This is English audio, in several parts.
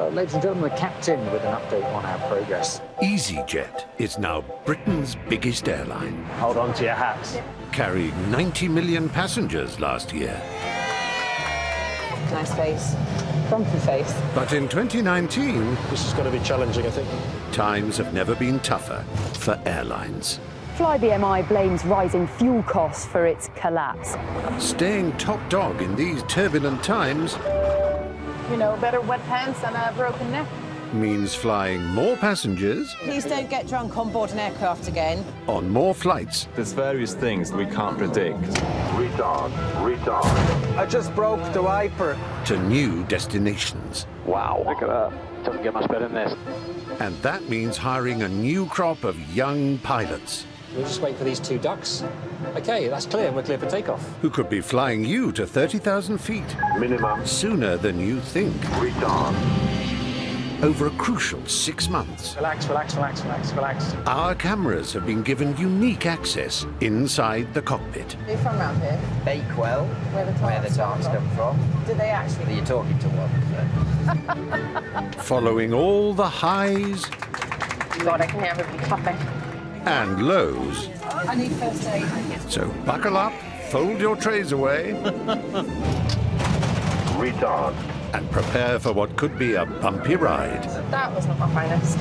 Ladies and gentlemen, the captain with an update on our progress. Easyjet is now Britain's biggest airline, Hold on to your hats. carrying 90 million passengers last year. Nice face. Grumpy face. But in 2019, This is going to be challenging, I think. times have never been tougher for airlines. Flybe blames rising fuel costs for its collapse. Staying top dog in these turbulent times You know, better wet pants than a broken neck. means flying more passengers Please don't get drunk on board an aircraft again. on more flights There's various things we can't predict. Retard. I just broke the wiper. to new destinations. Wow. Look at that. Doesn't get much better than this. And that means hiring a new crop of young pilots We'll just wait for these two ducks. Okay, that's clear. We're clear for takeoff. who could be flying you to 30,000 feet Minimum. sooner than you think Retard. over a crucial 6 months. Relax, relax, relax, relax, relax. Our cameras have been given unique access inside the cockpit. Are you from around here? Bakewell, Where the where the tarts come from. Do they actually? You're talking to one. Following all the highs God, I can hear everybody clapping. and lows. I need first aid. So buckle up, fold your trays away, Retard. and prepare for what could be a bumpy ride. That was not my finest.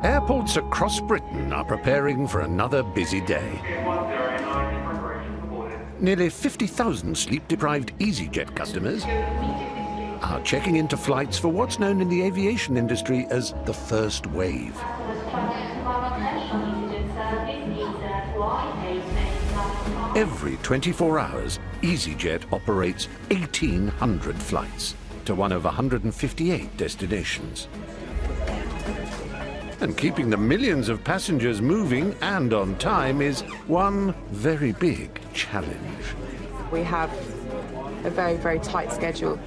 Airports across Britain are preparing for another busy day. Nearly 50,000 sleep-deprived Easyjet customers are checking into flights for what's known in the aviation industry as the first wave. Every 24 hours, Easyjet operates 1,800 flights to one of 158 destinations. And keeping the millions of passengers moving and on time is one very big challenge. We have a very, very tight schedule.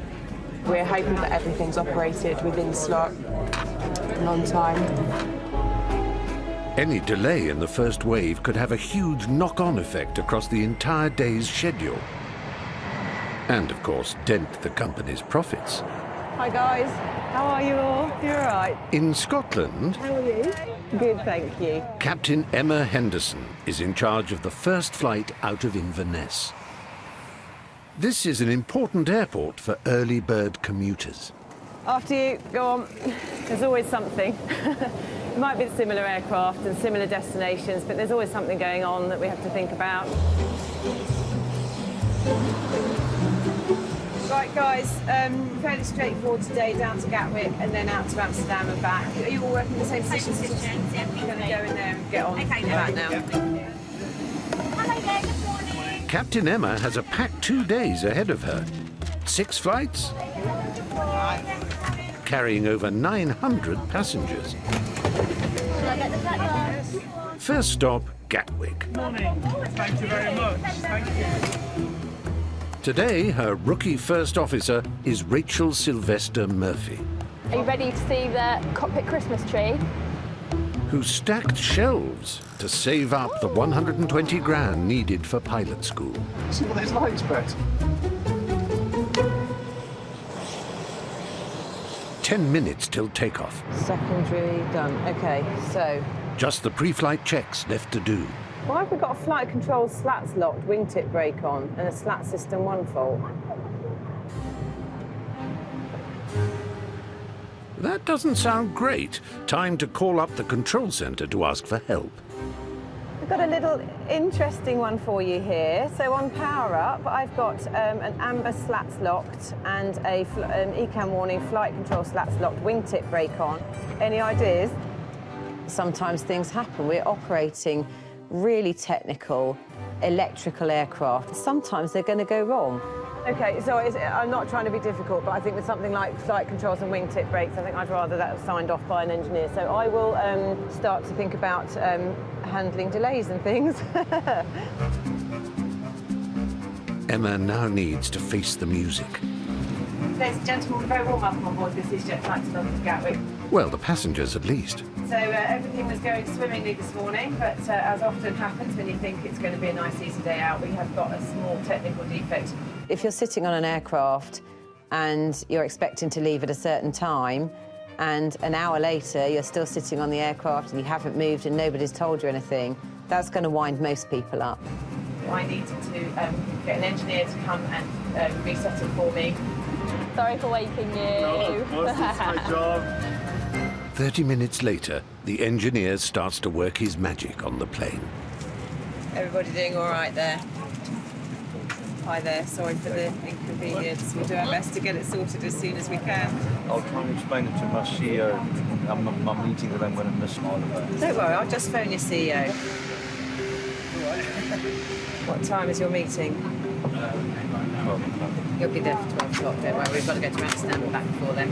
We're hoping that everything's operated within slot and on time. Any delay in the first wave could have a huge knock-on effect across the entire day's schedule. And, of course, dent the company's profits. Hi guys, how are you all? You all right? In Scotland, How are you? Good, thank you. Captain Emma Henderson is in charge of the first flight out of Inverness. This is an important airport for early bird commuters. After you, go on. There's always something. It might be similar aircraft and similar destinations, but there's always something going on that we have to think about. Right, guys, fairly straightforward today, down to Gatwick and then out to Amsterdam and back. Are you all working in the same positions? Yeah, We're going to go in there and get on Okay, with that now. Hello there, good morning. Captain Emma has a packed 2 days ahead of her. 6 flights, carrying over 900 passengers. Shall I get the black glass? First stop, Gatwick. Morning. Thank you very much. Thank you. Today, her rookie first officer is Rachel Sylvester Murphy, Are you ready to see the cockpit Christmas tree? who stacked shelves to save up the 120 grand needed for pilot school. See what there's lights, Brett. 10 minutes till takeoff. Secondary done. Okay, so Just the pre-flight checks left to do. Why have we got a flight control slats locked wingtip brake on and a slat system 1 fault? That doesn't sound great. Time to call up the control center to ask for help. I've got a little interesting one for you here. So on power up, I've got an amber slats locked and an ECAM warning flight control slats locked wingtip brake on. Any ideas? sometimes things happen. We're operating really technical electrical aircraft. Sometimes they're going to go wrong. OK, so I'm not trying to be difficult, but I think with something like flight controls and wingtip brakes, I think I'd rather that was signed off by an engineer. So I will start to think about handling delays and things. Emma now needs to face the music. Ladies and gentlemen, we're very warm welcome on board this Easyjet flight to London to Gatwick. Well, the passengers at least. So everything was going swimmingly this morning, but as often happens when you think it's going to be a nice, easy day out, we have got a small technical defect. If you're sitting on an aircraft and you're expecting to leave at a certain time, and an hour later you're still sitting on the aircraft and you haven't moved and nobody's told you anything, that's going to wind most people up. I needed to get an engineer to come and reset it for me. Sorry for waking you. No, it's my job. 30 minutes later, the engineer starts to work his magic on the plane. Everybody doing all right there? Hi there, sorry for the inconvenience. We'll do our best to get it sorted as soon as we can. I'll try and explain it to my CEO. I'm meeting with them when I'm missing all of it. Don't worry, I'll just phone your CEO. What time is your meeting? 12 o'clock. You'll be there for 12 o'clock, don't worry. We've got to go to Amsterdam and back before then.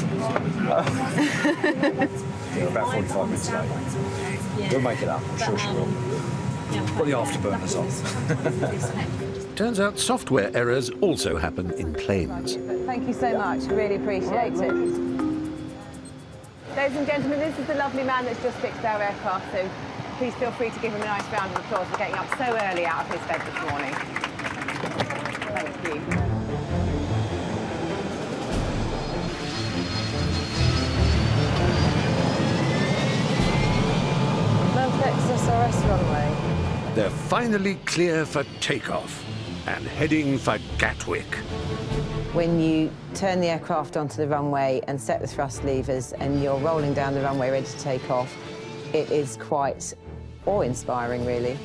We're about 45 minutes late. We'll make it up, I'm sure she will. Put the afterburners on. Turns out software errors also happen in planes. Thank you so much, really appreciate it. Ladies and gentlemen, this is the lovely man that's just fixed our aircraft, so please feel free to give him a nice round of applause for getting up so early out of his bed this morning. Thank you. SRS runway. They're finally clear for takeoff and heading for Gatwick. When you turn the aircraft onto the runway and set the thrust levers and you're rolling down the runway ready to take off, it is quite awe-inspiring, really.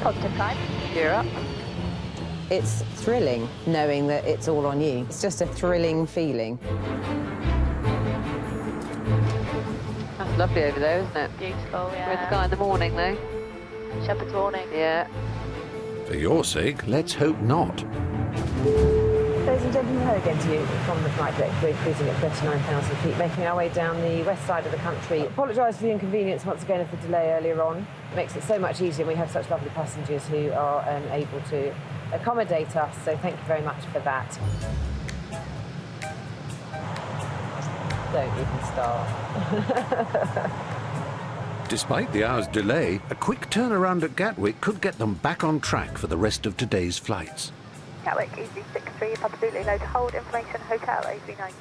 Positive climb. Gear up. It's thrilling knowing that it's all on you. It's just a thrilling feeling. That's lovely over there, isn't it? Beautiful, yeah. Red sky in the morning, though. Shepherd's warning. Yeah. For your sake, let's hope not. Ladies and gentlemen, hello again to you from the flight deck. We're cruising at 39,000 feet, making our way down the west side of the country. Apologise for the inconvenience once again of the delay earlier on. It makes it so much easier. We have such lovely passengers who are able to accommodate us, so thank you very much for that. Don't even start. Despite the hour's delay, a quick turnaround at Gatwick could get them back on track for the rest of today's flights. Gatwick, Easy63, Papa Zulu, low to hold, information, hotel, A390.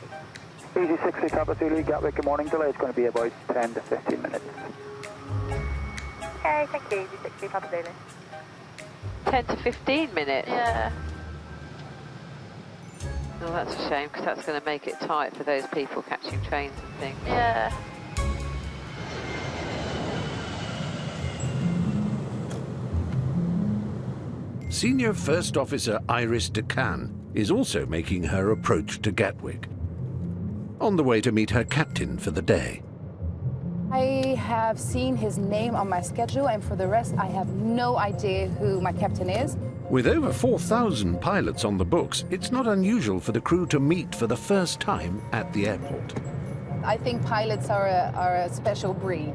Easy63, Papa Zulu, Gatwick, good morning. Delay is going to be about 10 to 15 minutes. Okay, thank you, Easy63, Papa Zulu. 10 to 15 minutes? Yeah. Oh, that's a shame, because that's going to make it tight for those people catching trains and things. Yeah. Senior First Officer Iris DeCan is also making her approach to Gatwick, on the way to meet her captain for the day. I have seen his name on my schedule, and for the rest, I have no idea who my captain is. With over 4,000 pilots on the books, it's not unusual for the crew to meet for the first time at the airport. I think pilots are a special breed.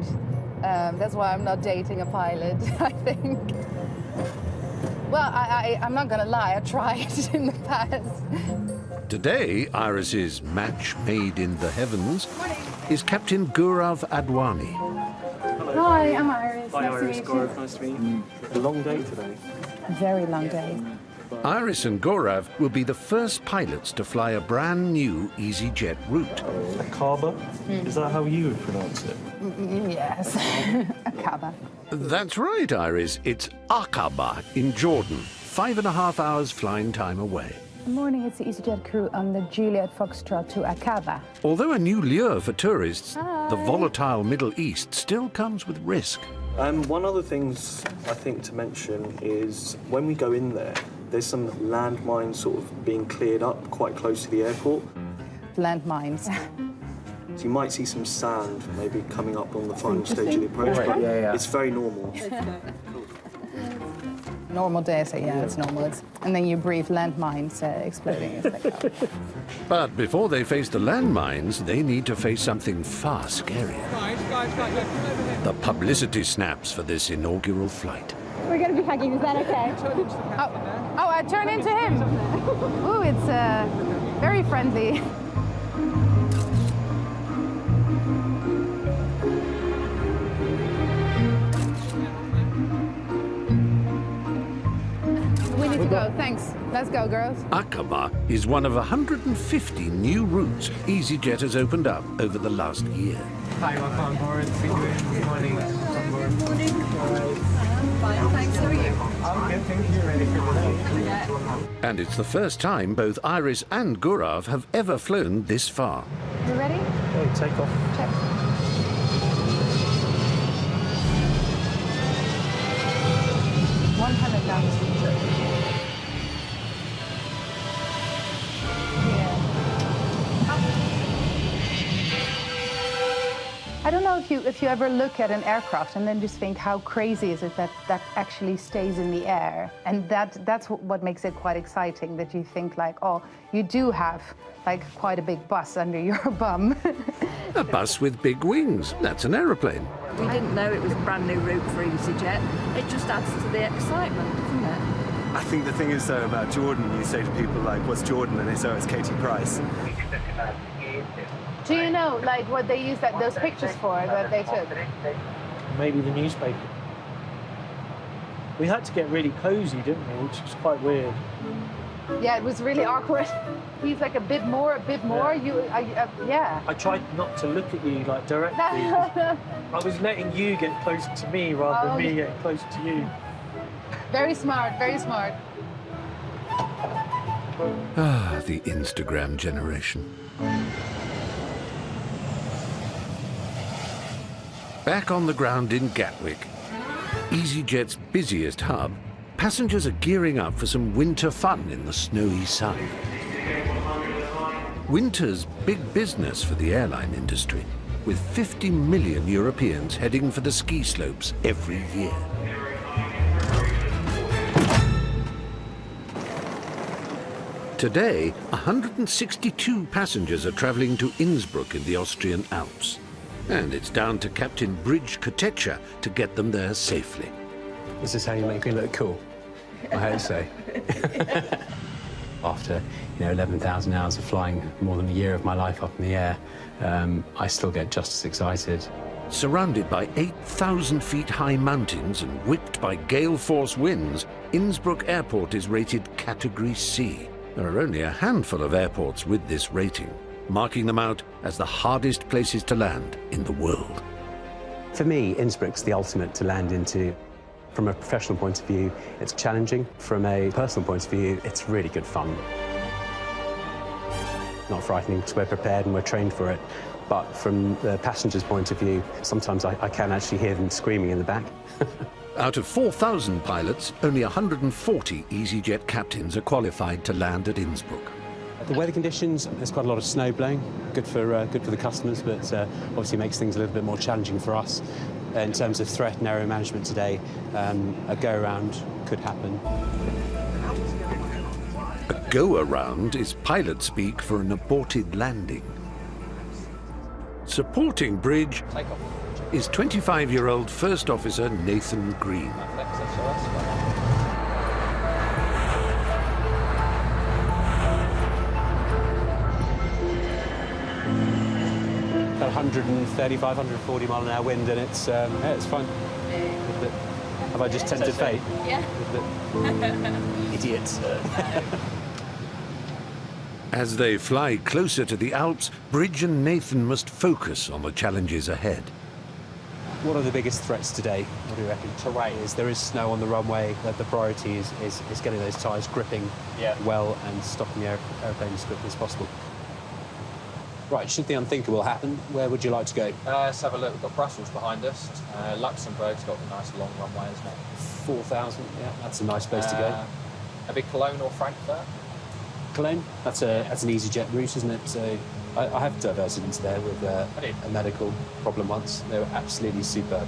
That's why I'm not dating a pilot, I think. Well, I'm not going to lie, I tried in the past. Today, Iris's match made in the heavens is Captain Gaurav Advani. Hello. Hi, I'm Iris. Hi, nice Iris. to meet you. Nice to meet you. A long day today. A very long day. Iris and Gaurav will be the first pilots to fly a brand new Easyjet route. Akaba? Is that how you would pronounce it? Yes, Akaba. That's right, Iris. It's Aqaba in Jordan, 5.5 hours flying time away. Good morning, it's the Easyjet crew on the Juliet Foxtrot to Akaba. Although a new lure for tourists, the volatile Middle East still comes with risk. One other thing I think to mention is when we go in there, there's some landmines sort of being cleared up quite close to the airport. Landmines. So you might see some sand maybe coming up on the final stage of the approach, but it's very normal. Normal day, so yeah, it's normal. And then you breathe landmines exploding as they go. But before they face the landmines, they need to face something far scarier. The publicity snaps for this inaugural flight. We're going to be hugging, is that okay? Oh, I turn into him. Ooh, it's very friendly. go. Thanks. Let's go, girls. Akama is one of 150 new routes Easyjet has opened up over the last year. Hi, welcome on board. Good morning. Good morning. Fine, thanks. How are you? I'm good, thank you. Ready for the day? Yeah. And it's the first time both Iris and Gaurav have ever flown this far. You ready? Okay, take off. Check. One hundred down the street. I don't know if you ever look at an aircraft and then just think how crazy is it that that actually stays in the air, and that's what makes it quite exciting, that you think like, oh, you do have like quite a big bus under your bum. A bus with big wings. That's an aeroplane. We didn't know it was a brand new route for EasyJet. It just adds to the excitement, doesn't it? I think the thing is though about Jordan, you say to people like, what's Jordan? And they say, oh, it's Katie Price. Do you know like what they used those pictures for that they took? Maybe the newspaper. We had to get really cozy, didn't we? Which was quite weird. Yeah, it was really awkward. He's like a bit more. Yeah. Yeah. I tried not to look at you like directly. I was letting you get closer to me rather than me getting closer to you. Very smart, very smart. Ah, the Instagram generation. Back on the ground in Gatwick, EasyJet's busiest hub, passengers are gearing up for some winter fun in the snowy sun. Winter's big business for the airline industry, with 50 million Europeans heading for the ski slopes every year. Today, 162 passengers are travelling to Innsbruck in the Austrian Alps. And it's down to Captain Bridge Kotecha to get them there safely. This is how you make me look cool, I hope so. After 11,000 hours of flying, more than a year of my life up in the air, I still get just as excited. Surrounded by 8,000 feet high mountains and whipped by gale force winds, Innsbruck Airport is rated Category C. There are only a handful of airports with this rating, marking them out as the hardest places to land in the world. For me, Innsbruck's the ultimate to land into. From a professional point of view, it's challenging. From a personal point of view, it's really good fun. Not frightening, because we're prepared and we're trained for it. But from the passenger's point of view, sometimes I can actually hear them screaming in the back. Out of 4,000 pilots, only 140 EasyJet captains are qualified to land at Innsbruck. The weather conditions, there's quite a lot of snow blowing, good for the customers, but obviously makes things a little bit more challenging for us. In terms of threat and area management today, a go-around could happen. A go-around is pilot speak for an aborted landing. Supporting Bridge is 25-year-old First Officer Nathan Green. 135, 140 mile an hour wind, and it's fun. Have I just tempted fate? Yeah. Idiots. As they fly closer to the Alps, Bridge and Nathan must focus on the challenges ahead. What are the biggest threats today? What do you reckon? Terrain. There is snow on the runway. The priority is getting those tyres gripping well and stopping the aeroplane as quickly as possible. Right, should the unthinkable happen, where would you like to go? Let's have a look. We've got Brussels behind us. Luxembourg's got a nice long runway, isn't it? 4,000, yeah, that's a nice place to go. Maybe Cologne or Frankfurt? Cologne? That's an EasyJet route, isn't it? So I have diverted into there with a medical problem once. They were absolutely superb.